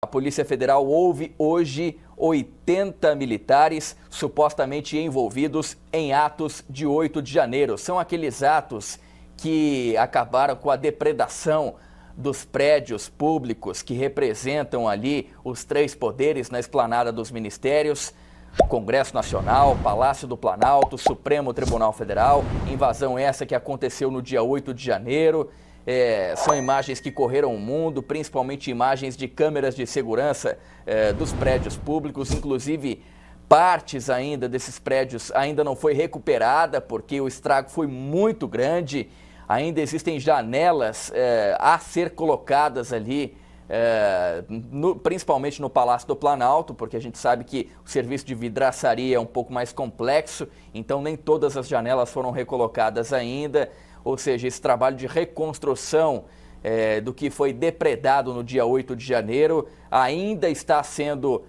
A Polícia Federal ouve hoje 80 militares supostamente envolvidos em atos de 8 de janeiro. São aqueles atos que acabaram com a depredação dos prédios públicos que representam ali os três poderes na esplanada dos ministérios: Congresso Nacional, Palácio do Planalto, Supremo Tribunal Federal. Invasão essa que aconteceu no dia 8 de janeiro. São imagens que correram o mundo, principalmente imagens de câmeras de segurança dos prédios públicos. Inclusive, partes ainda desses prédios ainda não foi recuperada porque o estrago foi muito grande. Ainda existem janelas a ser colocadas ali, principalmente no Palácio do Planalto, porque a gente sabe que o serviço de vidraçaria é um pouco mais complexo, então nem todas as janelas foram recolocadas ainda. Ou seja, esse trabalho de reconstrução do que foi depredado no dia 8 de janeiro ainda está sendo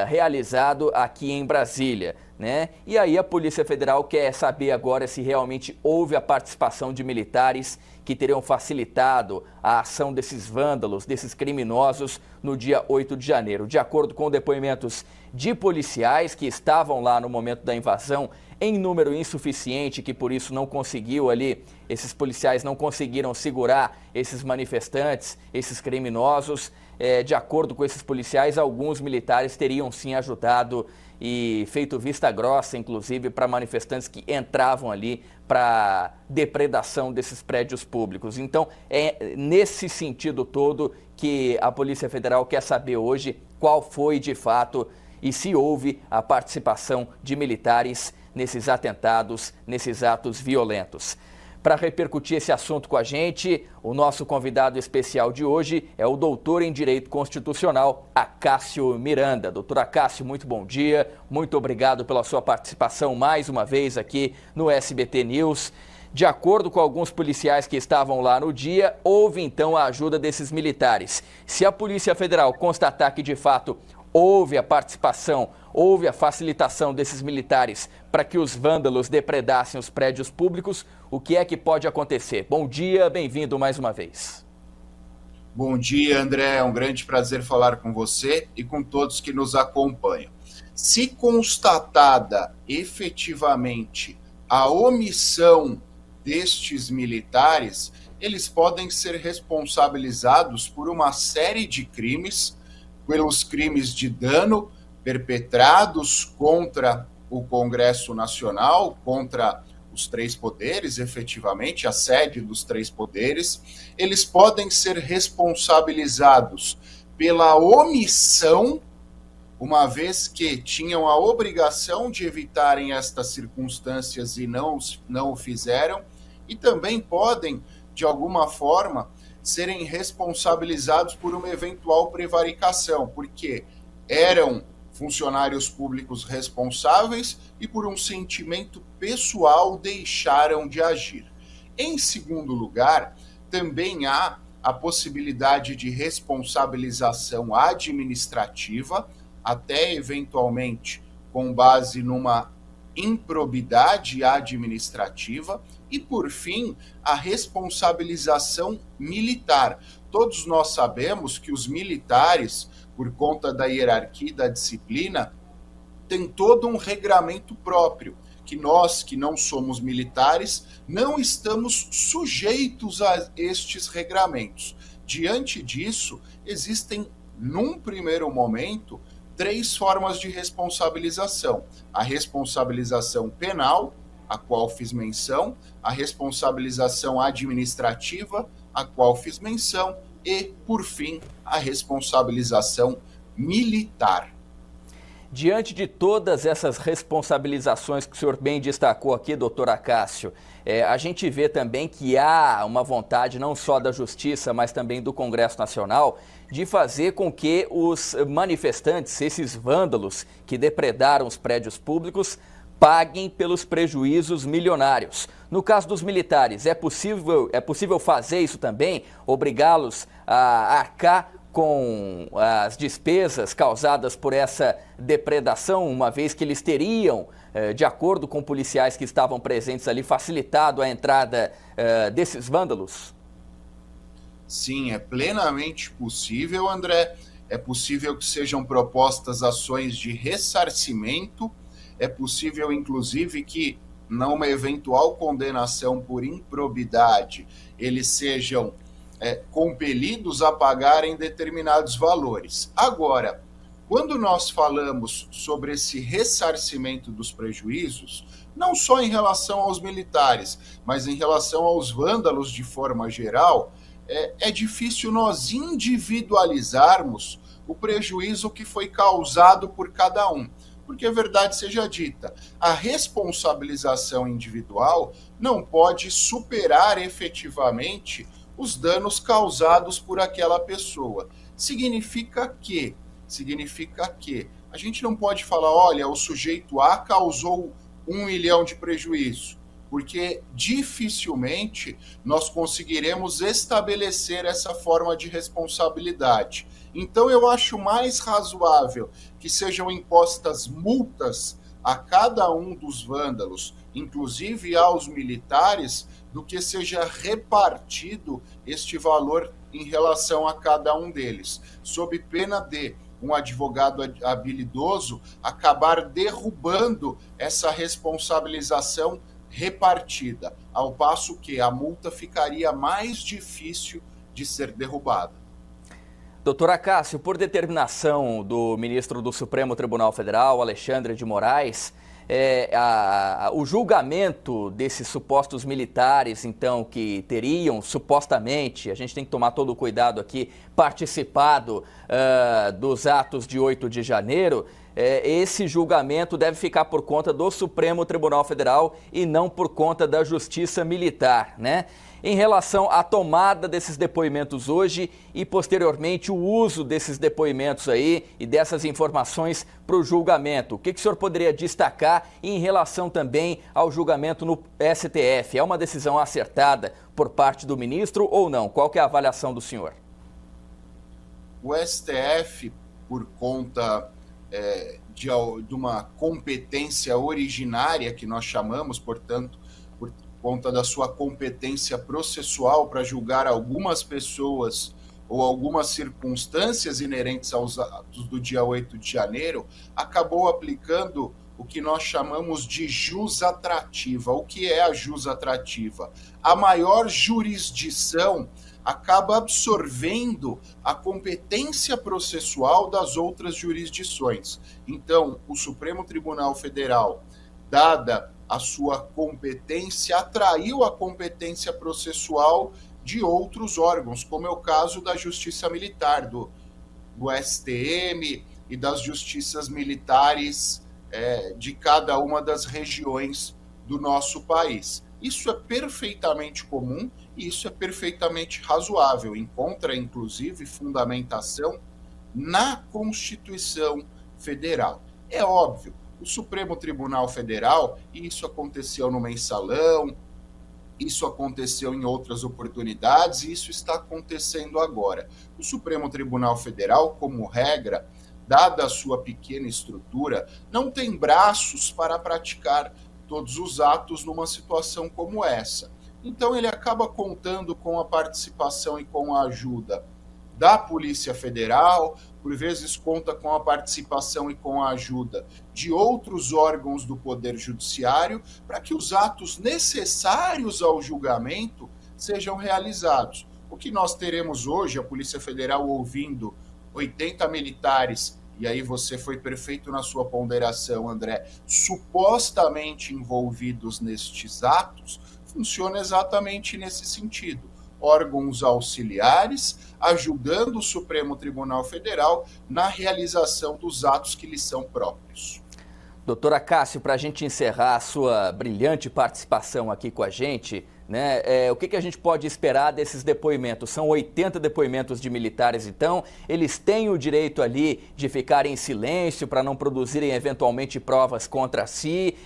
realizado aqui em Brasília, né? E aí a Polícia Federal quer saber agora se realmente houve a participação de militares que teriam facilitado a ação desses vândalos, desses criminosos no dia 8 de janeiro. De acordo com depoimentos de policiais que estavam lá no momento da invasão, em número insuficiente, que por isso não conseguiu ali, esses policiais não conseguiram segurar esses manifestantes, esses criminosos. De acordo com esses policiais, alguns militares teriam sim ajudado e feito vista grossa, inclusive, para manifestantes que entravam ali para depredação desses prédios públicos. Então, é nesse sentido todo que a Polícia Federal quer saber hoje qual foi de fato e se houve a participação de militares nesses atentados, nesses atos violentos. Para repercutir esse assunto com a gente, o nosso convidado especial de hoje é o doutor em Direito Constitucional, Acácio Miranda. Doutor Acácio, muito bom dia, muito obrigado pela sua participação mais uma vez aqui no SBT News. De acordo com alguns policiais que estavam lá no dia, houve então a ajuda desses militares. Se a Polícia Federal constatar que de fato houve a participação, houve a facilitação desses militares para que os vândalos depredassem os prédios públicos, o que é que pode acontecer? Bom dia, bem-vindo mais uma vez. Bom dia, André. É um grande prazer falar com você e com todos que nos acompanham. Se constatada efetivamente a omissão destes militares, eles podem ser responsabilizados por uma série de crimes, pelos crimes de dano perpetrados contra o Congresso Nacional, contra os três poderes, efetivamente, a sede dos três poderes. Eles podem ser responsabilizados pela omissão, uma vez que tinham a obrigação de evitarem estas circunstâncias e não o fizeram, e também podem, de alguma forma, serem responsabilizados por uma eventual prevaricação, porque eram funcionários públicos responsáveis e por um sentimento pessoal deixaram de agir. Em segundo lugar, também há a possibilidade de responsabilização administrativa, até eventualmente com base numa improbidade administrativa, e, por fim, a responsabilização militar. Todos nós sabemos que os militares, por conta da hierarquia e da disciplina, têm todo um regramento próprio, que nós, que não somos militares, não estamos sujeitos a estes regramentos. Diante disso, existem, num primeiro momento, três formas de responsabilização: a responsabilização penal, a qual fiz menção, a responsabilização administrativa, a qual fiz menção, e, por fim, a responsabilização militar. Diante de todas essas responsabilizações que o senhor bem destacou aqui, doutor Acácio, a gente vê também que há uma vontade não só da Justiça, mas também do Congresso Nacional, de fazer com que os manifestantes, esses vândalos que depredaram os prédios públicos, paguem pelos prejuízos milionários. No caso dos militares, é possível fazer isso também? Obrigá-los a arcar com as despesas causadas por essa depredação, uma vez que eles teriam, de acordo com policiais que estavam presentes ali, facilitado a entrada desses vândalos? Sim, é plenamente possível, André. é possível que sejam propostas ações de ressarcimento, é possível, inclusive, que, numa eventual condenação por improbidade, eles sejam compelidos a pagarem determinados valores. Agora, quando nós falamos sobre esse ressarcimento dos prejuízos, não só em relação aos militares, mas em relação aos vândalos de forma geral, é difícil nós individualizarmos o prejuízo que foi causado por cada um. Porque a verdade seja dita, a responsabilização individual não pode superar efetivamente os danos causados por aquela pessoa. Significa que a gente não pode falar, olha, o sujeito A causou 1 milhão de prejuízo, porque dificilmente nós conseguiremos estabelecer essa forma de responsabilidade. Então eu acho mais razoável que sejam impostas multas a cada um dos vândalos, inclusive aos militares, do que seja repartido este valor em relação a cada um deles, sob pena de um advogado habilidoso acabar derrubando essa responsabilização repartida, ao passo que a multa ficaria mais difícil de ser derrubada. Doutor Acácio, por determinação do ministro do Supremo Tribunal Federal, Alexandre de Moraes, o julgamento desses supostos militares, então, que teriam supostamente, a gente tem que tomar todo o cuidado aqui, participado dos atos de 8 de janeiro, esse julgamento deve ficar por conta do Supremo Tribunal Federal e não por conta da Justiça Militar, né? Em relação à tomada desses depoimentos hoje e, posteriormente, o uso desses depoimentos aí e dessas informações para o julgamento, o que o senhor poderia destacar em relação também ao julgamento no STF? É uma decisão acertada por parte do ministro ou não? Qual que é a avaliação do senhor? O STF, por conta de uma competência originária que nós chamamos, portanto, por conta da sua competência processual para julgar algumas pessoas ou algumas circunstâncias inerentes aos atos do dia 8 de janeiro, acabou aplicando o que nós chamamos de jus atrativa. O que é a jus atrativa? A maior jurisdição acaba absorvendo a competência processual das outras jurisdições. Então, o Supremo Tribunal Federal, dada a sua competência, atraiu a competência processual de outros órgãos, como é o caso da Justiça Militar, do STM e das justiças militares de cada uma das regiões do nosso país. Isso é perfeitamente comum e isso é perfeitamente razoável. Encontra, inclusive, fundamentação na Constituição Federal. É óbvio, o Supremo Tribunal Federal, e isso aconteceu no Mensalão, isso aconteceu em outras oportunidades e isso está acontecendo agora. O Supremo Tribunal Federal, como regra, dada a sua pequena estrutura, não tem braços para praticar todos os atos numa situação como essa. Então ele acaba contando com a participação e com a ajuda da Polícia Federal, por vezes conta com a participação e com a ajuda de outros órgãos do Poder Judiciário, para que os atos necessários ao julgamento sejam realizados. O que nós teremos hoje, a Polícia Federal ouvindo 80 militares, e aí você foi perfeito na sua ponderação, André, supostamente envolvidos nestes atos, funciona exatamente nesse sentido. Órgãos auxiliares ajudando o Supremo Tribunal Federal na realização dos atos que lhes são próprios. Doutor Acácio, para a gente encerrar a sua brilhante participação aqui com a gente, né, o que a gente pode esperar desses depoimentos? São 80 depoimentos de militares, então, eles têm o direito ali de ficar em silêncio para não produzirem eventualmente provas contra si.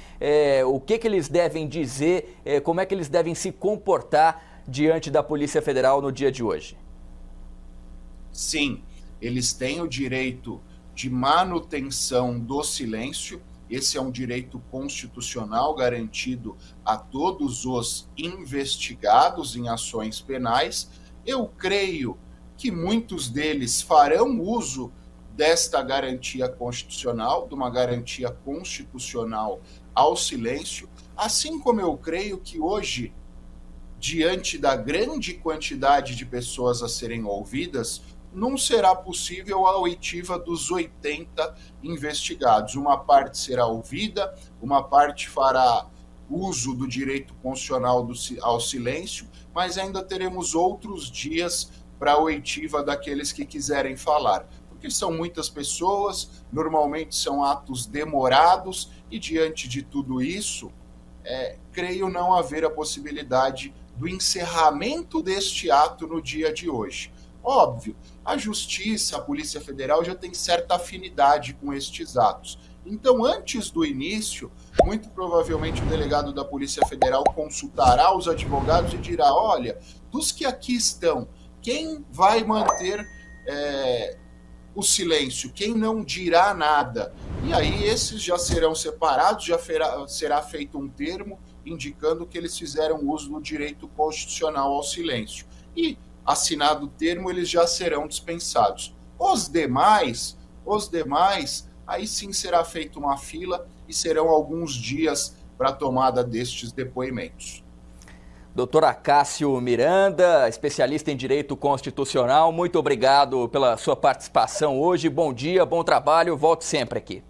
O que eles devem dizer, como é que eles devem se comportar diante da Polícia Federal no dia de hoje? Sim, eles têm o direito de manutenção do silêncio. Esse é um direito constitucional garantido a todos os investigados em ações penais. Eu creio que muitos deles farão uso desta garantia constitucional, de uma garantia constitucional ao silêncio, assim como eu creio que hoje, diante da grande quantidade de pessoas a serem ouvidas, não será possível a oitiva dos 80 investigados. Uma parte será ouvida, uma parte fará uso do direito constitucional ao silêncio, mas ainda teremos outros dias para a oitiva daqueles que quiserem falar. Porque são muitas pessoas, normalmente são atos demorados, e diante de tudo isso, creio não haver a possibilidade do encerramento deste ato no dia de hoje. Óbvio, a Justiça, a Polícia Federal já tem certa afinidade com estes atos. Então, antes do início, muito provavelmente o delegado da Polícia Federal consultará os advogados e dirá: olha, dos que aqui estão, quem vai manter o silêncio, quem não dirá nada? E aí esses já serão separados, já será feito um termo indicando que eles fizeram uso do direito constitucional ao silêncio. E, assinado o termo, eles já serão dispensados. Os demais, aí sim será feita uma fila e serão alguns dias para a tomada destes depoimentos. Doutor Acácio Miranda, especialista em Direito Constitucional, muito obrigado pela sua participação hoje. Bom dia, bom trabalho, volte sempre aqui.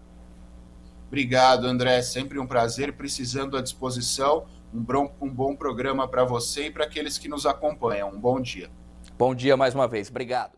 Obrigado, André, sempre um prazer, precisando à disposição. Um bom programa para você e para aqueles que nos acompanham. Um bom dia. Bom dia mais uma vez, obrigado.